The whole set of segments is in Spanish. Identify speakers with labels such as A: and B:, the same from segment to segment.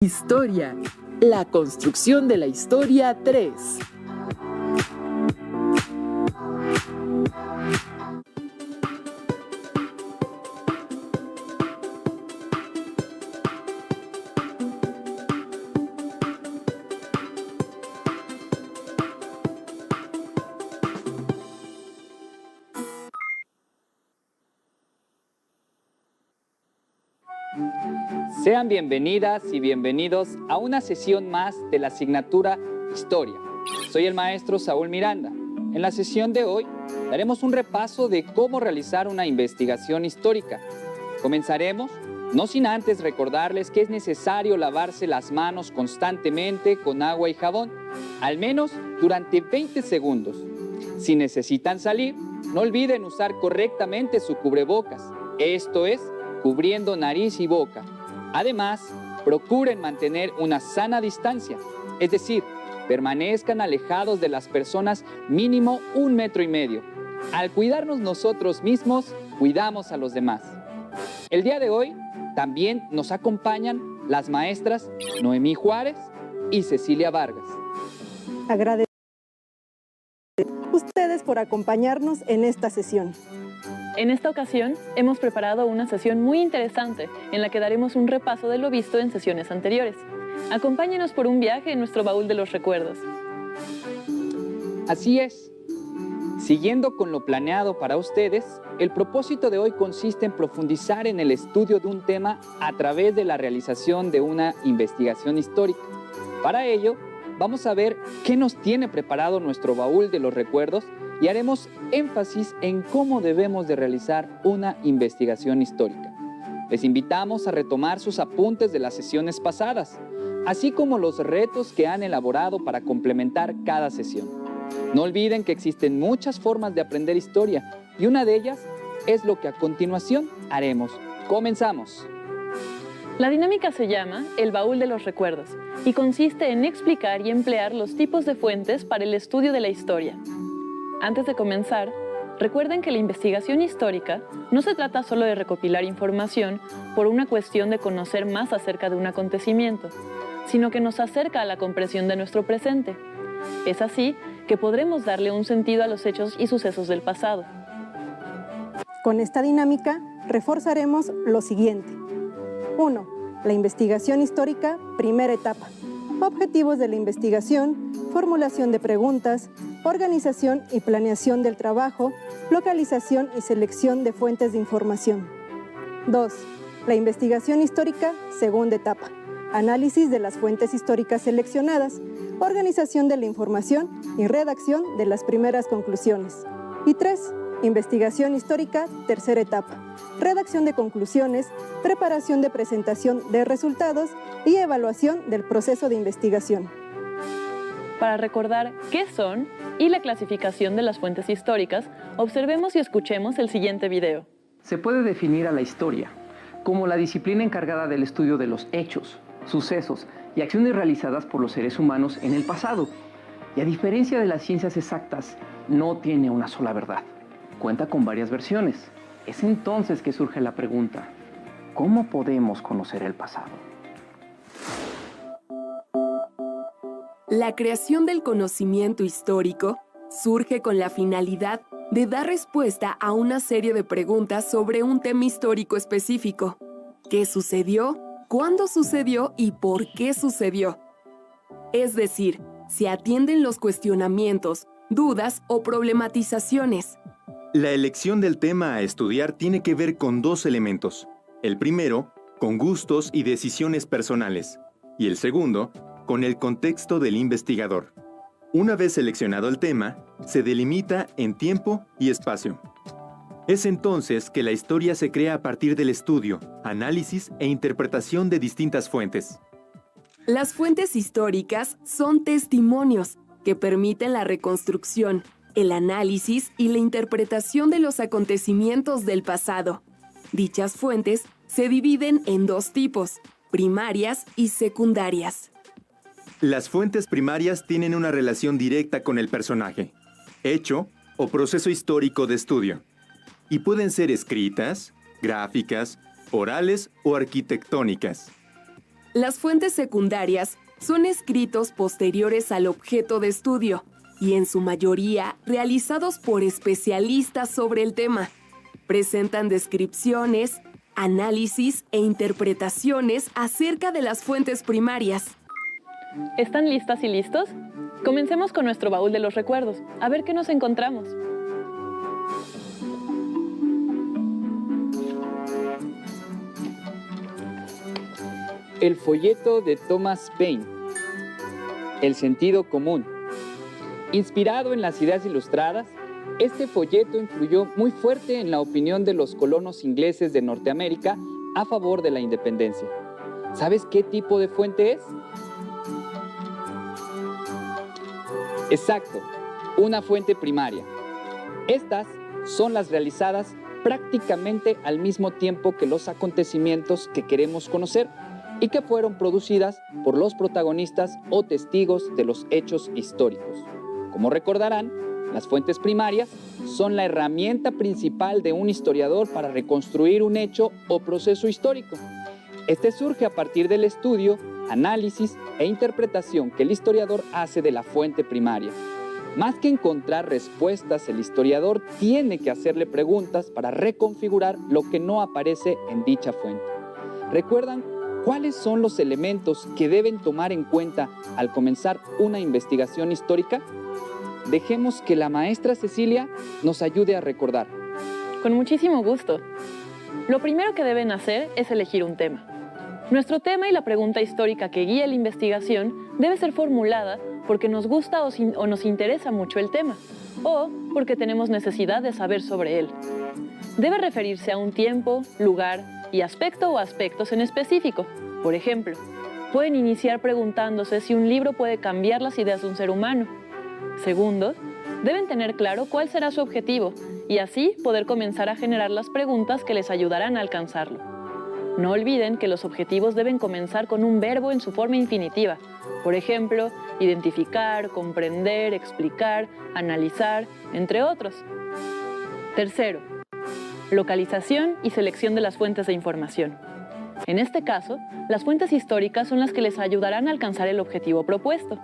A: Historia, la construcción de la historia 3.
B: Sean bienvenidas y bienvenidos a una sesión más de la asignatura Historia. Soy el maestro Saúl Miranda. En la sesión de hoy daremos un repaso de cómo realizar una investigación histórica. Comenzaremos, no sin antes recordarles que es necesario lavarse las manos constantemente con agua y jabón, al menos durante 20 segundos. Si necesitan salir, no olviden usar correctamente su cubrebocas, esto es, cubriendo nariz y boca. Además, procuren mantener una sana distancia, es decir, permanezcan alejados de las personas mínimo 1,5 metros. Al cuidarnos nosotros mismos, cuidamos a los demás. El día de hoy también nos acompañan las maestras Noemí Juárez y Cecilia Vargas.
C: Agradecemos a ustedes por acompañarnos en esta sesión.
D: En esta ocasión, hemos preparado una sesión muy interesante en la que daremos un repaso de lo visto en sesiones anteriores. Acompáñenos por un viaje en nuestro baúl de los recuerdos.
B: Así es. Siguiendo con lo planeado para ustedes, el propósito de hoy consiste en profundizar en el estudio de un tema a través de la realización de una investigación histórica. Para ello, vamos a ver qué nos tiene preparado nuestro baúl de los recuerdos y haremos énfasis en cómo debemos de realizar una investigación histórica. Les invitamos a retomar sus apuntes de las sesiones pasadas, así como los retos que han elaborado para complementar cada sesión. No olviden que existen muchas formas de aprender historia y una de ellas es lo que a continuación haremos. ¡Comenzamos!
D: La dinámica se llama el baúl de los recuerdos y consiste en explicar y emplear los tipos de fuentes para el estudio de la historia. Antes de comenzar, recuerden que la investigación histórica no se trata solo de recopilar información por una cuestión de conocer más acerca de un acontecimiento, sino que nos acerca a la comprensión de nuestro presente. Es así que podremos darle un sentido a los hechos y sucesos del pasado.
C: Con esta dinámica, reforzaremos lo siguiente. 1. La investigación histórica, primera etapa. Objetivos de la investigación, formulación de preguntas, organización y planeación del trabajo, localización y selección de fuentes de información. 2. La investigación histórica, segunda etapa. Análisis de las fuentes históricas seleccionadas, organización de la información y redacción de las primeras conclusiones. Y 3. Investigación histórica, tercera etapa. Redacción de conclusiones, preparación de presentación de resultados y evaluación del proceso de investigación.
D: Para recordar qué son y la clasificación de las fuentes históricas, observemos y escuchemos el siguiente video.
E: Se puede definir a la historia como la disciplina encargada del estudio de los hechos, sucesos y acciones realizadas por los seres humanos en el pasado. Y a diferencia de las ciencias exactas, no tiene una sola verdad. Cuenta con varias versiones. Es entonces que surge la pregunta, ¿cómo podemos conocer el pasado?
F: La creación del conocimiento histórico surge con la finalidad de dar respuesta a una serie de preguntas sobre un tema histórico específico. ¿Qué sucedió? ¿Cuándo sucedió? ¿Y por qué sucedió? Es decir, se atienden los cuestionamientos, dudas o problematizaciones.
G: La elección del tema a estudiar tiene que ver con dos elementos. El primero, con gustos y decisiones personales, y el segundo, con el contexto del investigador. Una vez seleccionado el tema, se delimita en tiempo y espacio. Es entonces que la historia se crea a partir del estudio, análisis e interpretación de distintas fuentes.
F: Las fuentes históricas son testimonios que permiten la reconstrucción, el análisis y la interpretación de los acontecimientos del pasado. Dichas fuentes se dividen en dos tipos, primarias y secundarias.
G: Las fuentes primarias tienen una relación directa con el personaje, hecho o proceso histórico de estudio, y pueden ser escritas, gráficas, orales o arquitectónicas.
F: Las fuentes secundarias son escritos posteriores al objeto de estudio y en su mayoría realizados por especialistas sobre el tema. Presentan descripciones, análisis e interpretaciones acerca de las fuentes primarias.
D: ¿Están listas y listos? Comencemos con nuestro baúl de los recuerdos, a ver qué nos encontramos.
B: El folleto de Thomas Paine, El sentido común. Inspirado en las ideas ilustradas, este folleto influyó muy fuerte en la opinión de los colonos ingleses de Norteamérica a favor de la independencia. ¿Sabes qué tipo de fuente es? Exacto, una fuente primaria. Estas son las realizadas prácticamente al mismo tiempo que los acontecimientos que queremos conocer y que fueron producidas por los protagonistas o testigos de los hechos históricos. Como recordarán, las fuentes primarias son la herramienta principal de un historiador para reconstruir un hecho o proceso histórico. Este surge a partir del estudio, análisis e interpretación que el historiador hace de la fuente primaria. Más que encontrar respuestas, el historiador tiene que hacerle preguntas para reconfigurar lo que no aparece en dicha fuente. ¿Recuerdan cuáles son los elementos que deben tomar en cuenta al comenzar una investigación histórica? Dejemos que la maestra Cecilia nos ayude a recordar.
D: Con muchísimo gusto. Lo primero que deben hacer es elegir un tema. Nuestro tema y la pregunta histórica que guía la investigación debe ser formulada porque nos gusta o nos interesa mucho el tema, o porque tenemos necesidad de saber sobre él. Debe referirse a un tiempo, lugar y aspecto o aspectos en específico. Por ejemplo, pueden iniciar preguntándose si un libro puede cambiar las ideas de un ser humano. Segundo, deben tener claro cuál será su objetivo y así poder comenzar a generar las preguntas que les ayudarán a alcanzarlo. No olviden que los objetivos deben comenzar con un verbo en su forma infinitiva. Por ejemplo, identificar, comprender, explicar, analizar, entre otros. Tercero, localización y selección de las fuentes de información. En este caso, las fuentes históricas son las que les ayudarán a alcanzar el objetivo propuesto,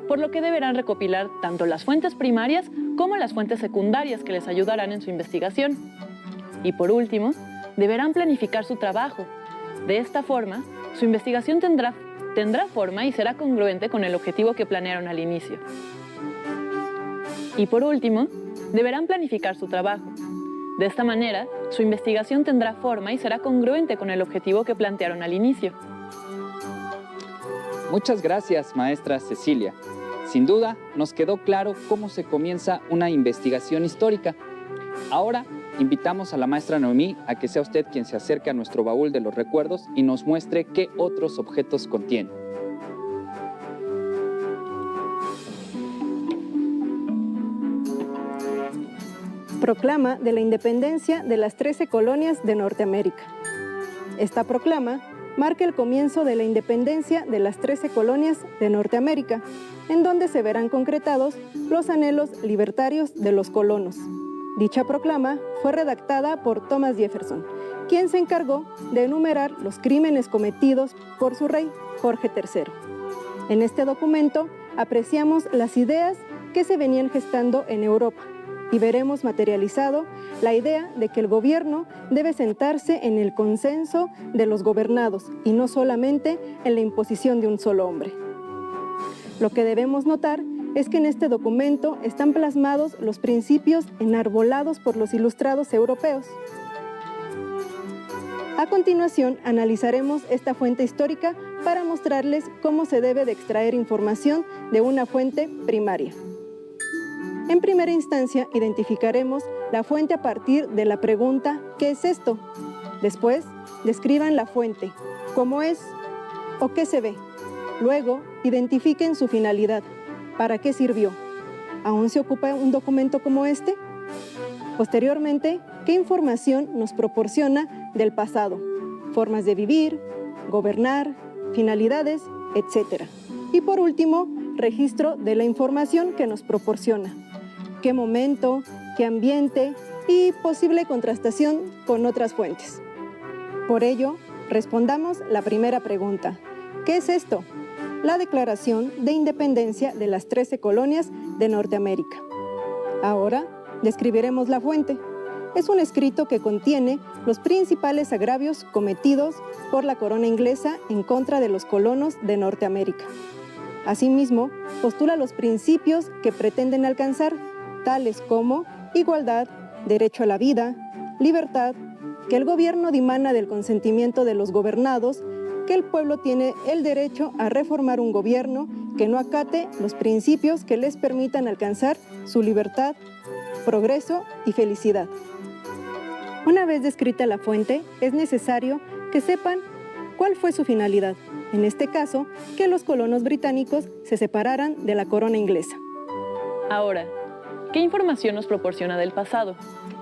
D: por lo que deberán recopilar tanto las fuentes primarias como las fuentes secundarias que les ayudarán en su investigación. Y por último, deberán planificar su trabajo. De esta forma, su investigación tendrá forma y será congruente con el objetivo que planearon al inicio. Y por último, deberán planificar su trabajo. De esta manera, su investigación tendrá forma y será congruente con el objetivo que plantearon al inicio.
B: Muchas gracias, maestra Cecilia. Sin duda, nos quedó claro cómo se comienza una investigación histórica. Ahora, invitamos a la maestra Noemí a que sea usted quien se acerque a nuestro baúl de los recuerdos y nos muestre qué otros objetos contiene.
C: Proclama de la independencia de las 13 colonias de Norteamérica. Esta proclama marca el comienzo de la independencia de las 13 colonias de Norteamérica, en donde se verán concretados los anhelos libertarios de los colonos. Dicha proclama fue redactada por Thomas Jefferson, quien se encargó de enumerar los crímenes cometidos por su rey, Jorge III. En este documento apreciamos las ideas que se venían gestando en Europa y veremos materializado la idea de que el gobierno debe sentarse en el consenso de los gobernados y no solamente en la imposición de un solo hombre. Lo que debemos notar es que en este documento están plasmados los principios enarbolados por los ilustrados europeos. A continuación, analizaremos esta fuente histórica para mostrarles cómo se debe de extraer información de una fuente primaria. En primera instancia, identificaremos la fuente a partir de la pregunta ¿qué es esto? Después, describan la fuente, cómo es o qué se ve. Luego, identifiquen su finalidad. ¿Para qué sirvió? ¿Aún se ocupa un documento como este? Posteriormente, ¿qué información nos proporciona del pasado? Formas de vivir, gobernar, finalidades, etc. Y por último, registro de la información que nos proporciona. ¿Qué momento, qué ambiente y posible contrastación con otras fuentes? Por ello, respondamos la primera pregunta. ¿Qué es esto? La Declaración de Independencia de las 13 colonias de Norteamérica. Ahora describiremos la fuente. Es un escrito que contiene los principales agravios cometidos por la corona inglesa en contra de los colonos de Norteamérica. Asimismo, postula los principios que pretenden alcanzar, tales como igualdad, derecho a la vida, libertad, que el gobierno dimana del consentimiento de los gobernados, que el pueblo tiene el derecho a reformar un gobierno que no acate los principios que les permitan alcanzar su libertad, progreso y felicidad. Una vez descrita la fuente, es necesario que sepan cuál fue su finalidad. En este caso, que los colonos británicos se separaran de la corona inglesa.
D: Ahora, ¿qué información nos proporciona del pasado?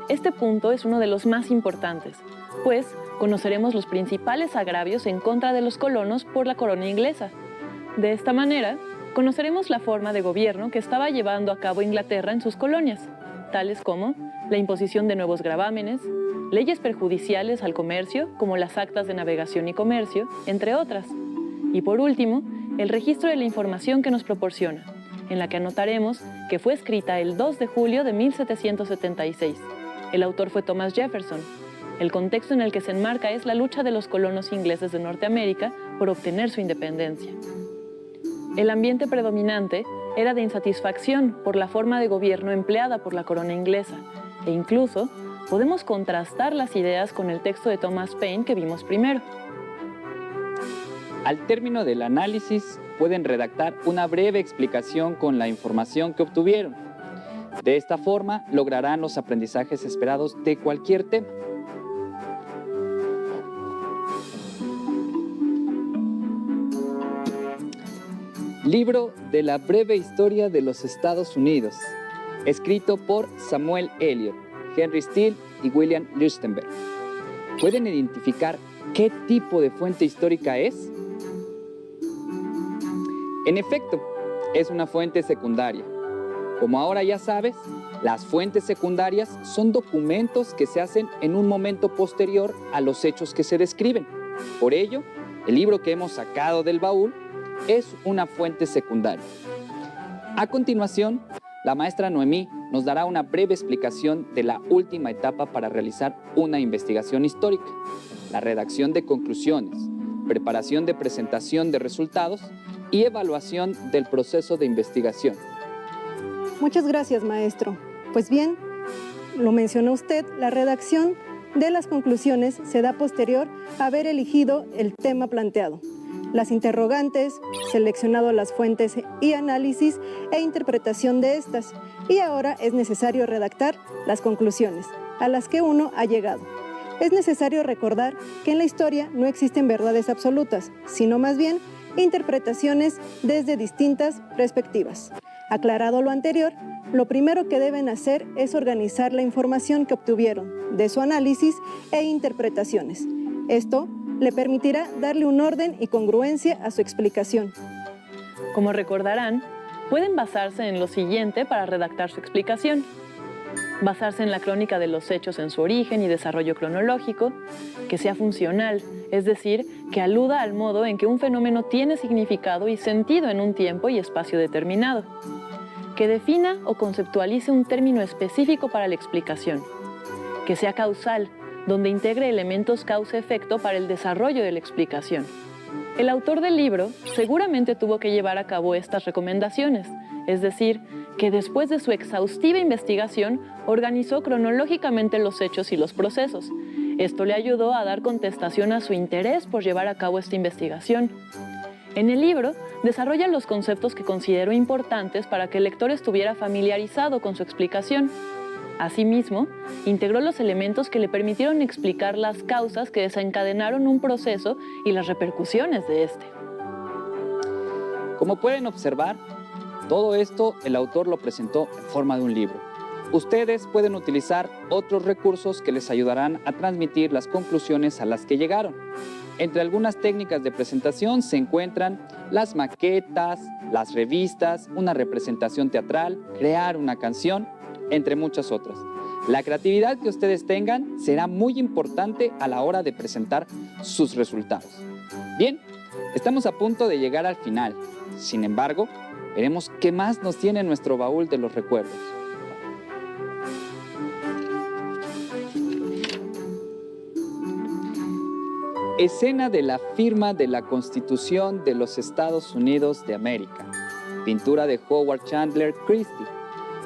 D: Este punto es uno de los más importantes, pues conoceremos los principales agravios en contra de los colonos por la corona inglesa. De esta manera, conoceremos la forma de gobierno que estaba llevando a cabo Inglaterra en sus colonias, tales como la imposición de nuevos gravámenes, leyes perjudiciales al comercio, como las actas de navegación y comercio, entre otras. Y por último, el registro de la información que nos proporciona, en la que anotaremos que fue escrita el 2 de julio de 1776. El autor fue Thomas Jefferson. El contexto en el que se enmarca es la lucha de los colonos ingleses de Norteamérica por obtener su independencia. El ambiente predominante era de insatisfacción por la forma de gobierno empleada por la corona inglesa, e incluso podemos contrastar las ideas con el texto de Thomas Paine que vimos primero.
B: Al término del análisis, pueden redactar una breve explicación con la información que obtuvieron. De esta forma, lograrán los aprendizajes esperados de cualquier tema. Libro de la breve historia de los Estados Unidos, escrito por Samuel Eliot, Henry Steele y William Lichtenberg. ¿Pueden identificar qué tipo de fuente histórica es? En efecto, es una fuente secundaria. Como ahora ya sabes, las fuentes secundarias son documentos que se hacen en un momento posterior a los hechos que se describen. Por ello, el libro que hemos sacado del baúl es una fuente secundaria. A continuación, la maestra Noemí nos dará una breve explicación de la última etapa para realizar una investigación histórica: la redacción de conclusiones, preparación de presentación de resultados y evaluación del proceso de investigación.
C: Muchas gracias, maestro. Pues bien, lo mencionó usted, la redacción de las conclusiones se da posterior a haber elegido el tema planteado, las interrogantes, seleccionado las fuentes y análisis e interpretación de estas, y ahora es necesario redactar las conclusiones a las que uno ha llegado. Es necesario recordar que en la historia no existen verdades absolutas, sino más bien interpretaciones desde distintas perspectivas. Aclarado lo anterior, lo primero que deben hacer es organizar la información que obtuvieron de su análisis e interpretaciones. Esto le permitirá darle un orden y congruencia a su explicación.
D: Como recordarán, pueden basarse en lo siguiente para redactar su explicación. Basarse en la crónica de los hechos en su origen y desarrollo cronológico, que sea funcional, es decir, que aluda al modo en que un fenómeno tiene significado y sentido en un tiempo y espacio determinado, que defina o conceptualice un término específico para la explicación, que sea causal, donde integre elementos causa-efecto para el desarrollo de la explicación. El autor del libro seguramente tuvo que llevar a cabo estas recomendaciones, es decir, que después de su exhaustiva investigación organizó cronológicamente los hechos y los procesos. Esto le ayudó a dar contestación a su interés por llevar a cabo esta investigación. En el libro desarrolla los conceptos que consideró importantes para que el lector estuviera familiarizado con su explicación. Asimismo, integró los elementos que le permitieron explicar las causas que desencadenaron un proceso y las repercusiones de este.
B: Como pueden observar, todo esto el autor lo presentó en forma de un libro. Ustedes pueden utilizar otros recursos que les ayudarán a transmitir las conclusiones a las que llegaron. Entre algunas técnicas de presentación se encuentran las maquetas, las revistas, una representación teatral, crear una canción, entre muchas otras. La creatividad que ustedes tengan será muy importante a la hora de presentar sus resultados. Bien, Estamos a punto de llegar al final. Sin embargo, veremos qué más nos tiene nuestro baúl de los recuerdos. Escena de la firma de la Constitución de los Estados Unidos de América. Pintura de Howard Chandler Christie.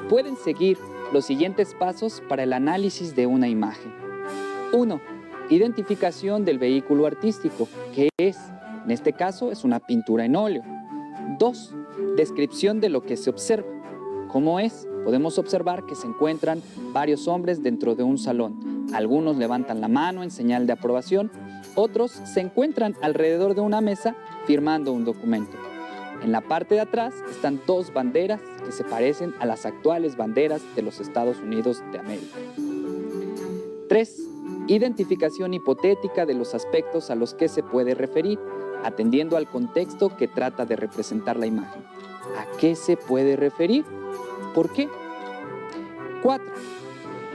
B: Pueden seguir los siguientes pasos para el análisis de una imagen. 1. Identificación del vehículo artístico. ¿Qué es? En este caso es una pintura en óleo. 2. Descripción de lo que se observa. ¿Cómo es? Podemos observar que se encuentran varios hombres dentro de un salón. Algunos levantan la mano en señal de aprobación. Otros se encuentran alrededor de una mesa firmando un documento. En la parte de atrás están dos banderas que se parecen a las actuales banderas de los Estados Unidos de América. 3. Identificación hipotética de los aspectos a los que se puede referir, atendiendo al contexto que trata de representar la imagen. ¿A qué se puede referir? ¿Por qué? 4.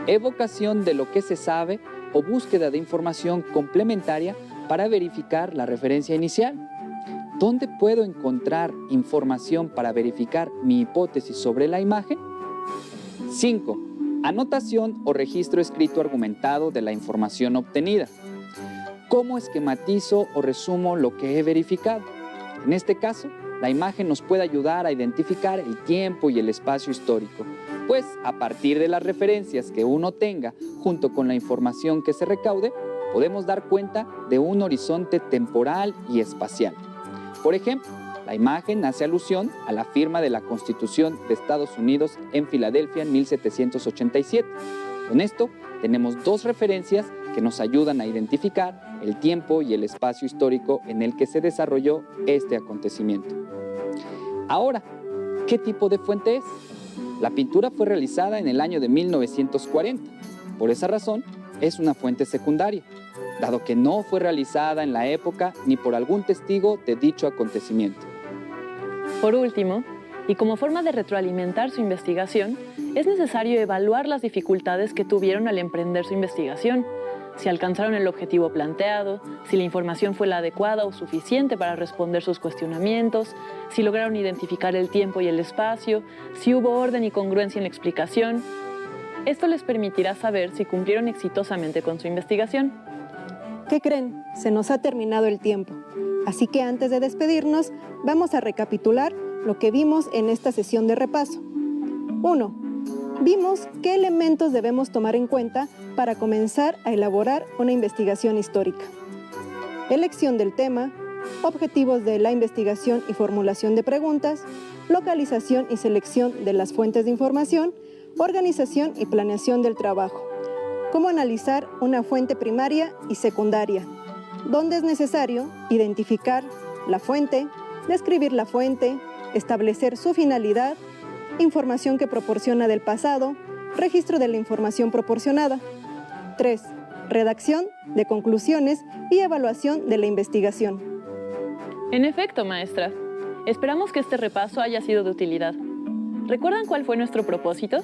B: Evocación de lo que se sabe o búsqueda de información complementaria para verificar la referencia inicial. ¿Dónde puedo encontrar información para verificar mi hipótesis sobre la imagen? 5. Anotación o registro escrito argumentado de la información obtenida. ¿Cómo esquematizo o resumo lo que he verificado? En este caso, la imagen nos puede ayudar a identificar el tiempo y el espacio histórico, pues a partir de las referencias que uno tenga junto con la información que se recaude, podemos dar cuenta de un horizonte temporal y espacial. Por ejemplo, la imagen hace alusión a la firma de la Constitución de Estados Unidos en Filadelfia en 1787. Con esto, tenemos dos referencias que nos ayudan a identificar el tiempo y el espacio histórico en el que se desarrolló este acontecimiento. Ahora, ¿qué tipo de fuente es? La pintura fue realizada en el año de 1940. Por esa razón, es una fuente secundaria, dado que no fue realizada en la época ni por algún testigo de dicho acontecimiento.
D: Por último, y como forma de retroalimentar su investigación, es necesario evaluar las dificultades que tuvieron al emprender su investigación, si alcanzaron el objetivo planteado, si la información fue la adecuada o suficiente para responder sus cuestionamientos, si lograron identificar el tiempo y el espacio, si hubo orden y congruencia en la explicación. Esto les permitirá saber si cumplieron exitosamente con su investigación.
C: ¿Qué creen? Se nos ha terminado el tiempo. Así que antes de despedirnos, vamos a recapitular lo que vimos en esta sesión de repaso. 1. Vimos qué elementos debemos tomar en cuenta para comenzar a elaborar una investigación histórica. Elección del tema, objetivos de la investigación y formulación de preguntas, localización y selección de las fuentes de información, organización y planeación del trabajo. Cómo analizar una fuente primaria y secundaria. Dónde es necesario identificar la fuente, describir la fuente, establecer su finalidad, información que proporciona del pasado, registro de la información proporcionada. 3. Redacción de conclusiones y evaluación de la investigación.
D: En efecto, maestra. Esperamos que este repaso haya sido de utilidad. ¿Recuerdan cuál fue nuestro propósito?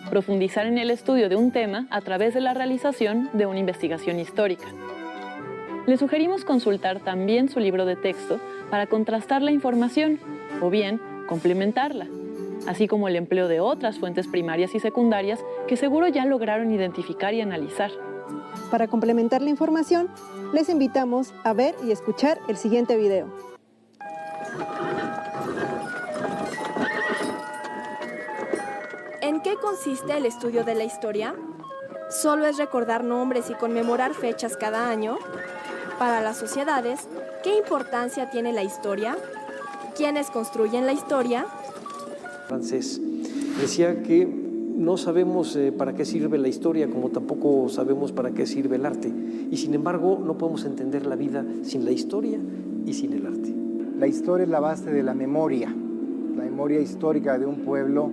D: Profundizar en el estudio de un tema a través de la realización de una investigación histórica. Les sugerimos consultar también su libro de texto para contrastar la información o bien complementarla, así como el empleo de otras fuentes primarias y secundarias que seguro ya lograron identificar y analizar.
C: Para complementar la información, les invitamos a ver y escuchar el siguiente video.
H: ¿En qué consiste el estudio de la historia? ¿Solo es recordar nombres y conmemorar fechas cada año? Para las sociedades, ¿qué importancia tiene la historia? ¿Quiénes construyen la historia?
I: Francés decía que no sabemos para qué sirve la historia, como tampoco sabemos para qué sirve el arte. Y sin embargo, no podemos entender la vida sin la historia y sin el arte.
J: La historia es la base de la memoria. La memoria histórica de un pueblo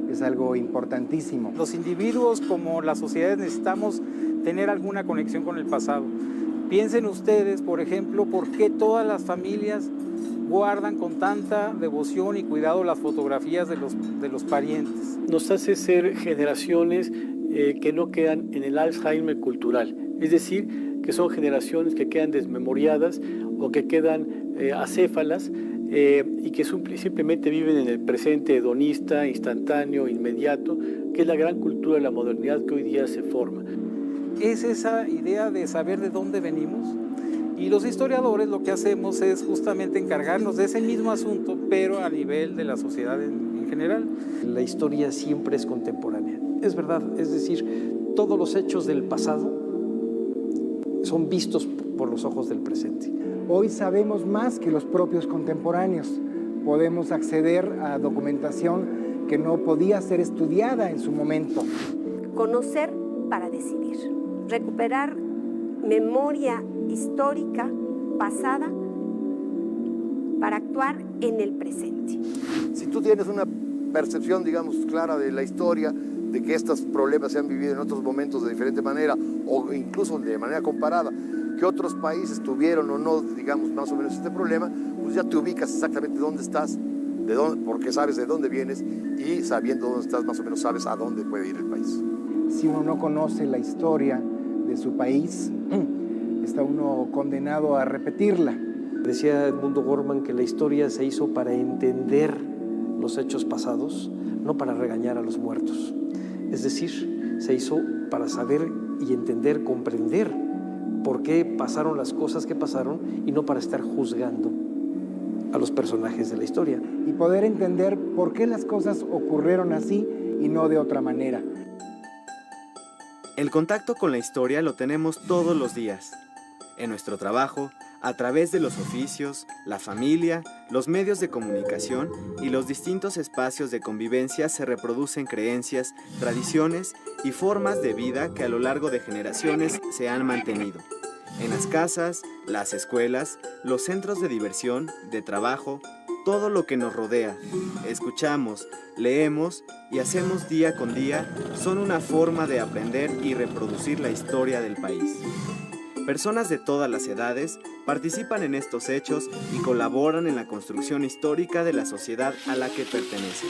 J: es algo importantísimo.
K: Los individuos como las sociedades necesitamos tener alguna conexión con el pasado. Piensen ustedes, por ejemplo, por qué todas las familias guardan con tanta devoción y cuidado las fotografías de los parientes.
L: Nos hace ser generaciones que no quedan en el Alzheimer cultural, es decir, que son generaciones que quedan desmemoriadas o que quedan acéfalas y que simplemente viven en el presente hedonista, instantáneo, inmediato, que es la gran cultura de la modernidad que hoy día se forma.
K: Es esa idea de saber de dónde venimos, y los historiadores lo que hacemos es justamente encargarnos de ese mismo asunto, pero a nivel de la sociedad en general.
I: La historia siempre es contemporánea, es verdad, es decir, todos los hechos del pasado son vistos por los ojos del presente.
J: Hoy sabemos más que los propios contemporáneos. Podemos acceder a documentación que no podía ser estudiada en su momento.
M: Conocer para decidir, recuperar memoria histórica pasada para actuar en el presente.
N: Si tú tienes una percepción, digamos, clara de la historia, de que estos problemas se han vivido en otros momentos de diferente manera o incluso de manera comparada, que otros países tuvieron o no, digamos, más o menos este problema, pues ya te ubicas exactamente dónde estás, porque sabes de dónde vienes, y sabiendo dónde estás, más o menos sabes a dónde puede ir el país.
J: Si uno no conoce la historia de su país, está uno condenado a repetirla.
I: Decía Edmundo Gorman que la historia se hizo para entender los hechos pasados, no para regañar a los muertos. Es decir, se hizo para saber y entender, comprender por qué pasaron las cosas que pasaron y no para estar juzgando a los personajes de la historia.
J: Y poder entender por qué las cosas ocurrieron así y no de otra manera.
O: El contacto con la historia lo tenemos todos los días. En nuestro trabajo, a través de los oficios, la familia, los medios de comunicación y los distintos espacios de convivencia se reproducen creencias, tradiciones y formas de vida que a lo largo de generaciones se han mantenido. En las casas, las escuelas, los centros de diversión, de trabajo, todo lo que nos rodea, escuchamos, leemos y hacemos día con día son una forma de aprender y reproducir la historia del país. Personas de todas las edades participan en estos hechos y colaboran en la construcción histórica de la sociedad a la que pertenecen.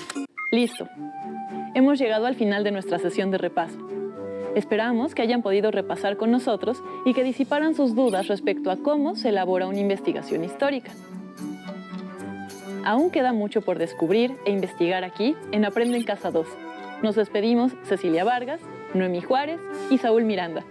D: Listo. Hemos llegado al final de nuestra sesión de repaso. Esperamos que hayan podido repasar con nosotros y que disiparan sus dudas respecto a cómo se elabora una investigación histórica. Aún queda mucho por descubrir e investigar aquí en Aprende en Casa 2. Nos despedimos Cecilia Vargas, Noemí Juárez y Saúl Miranda.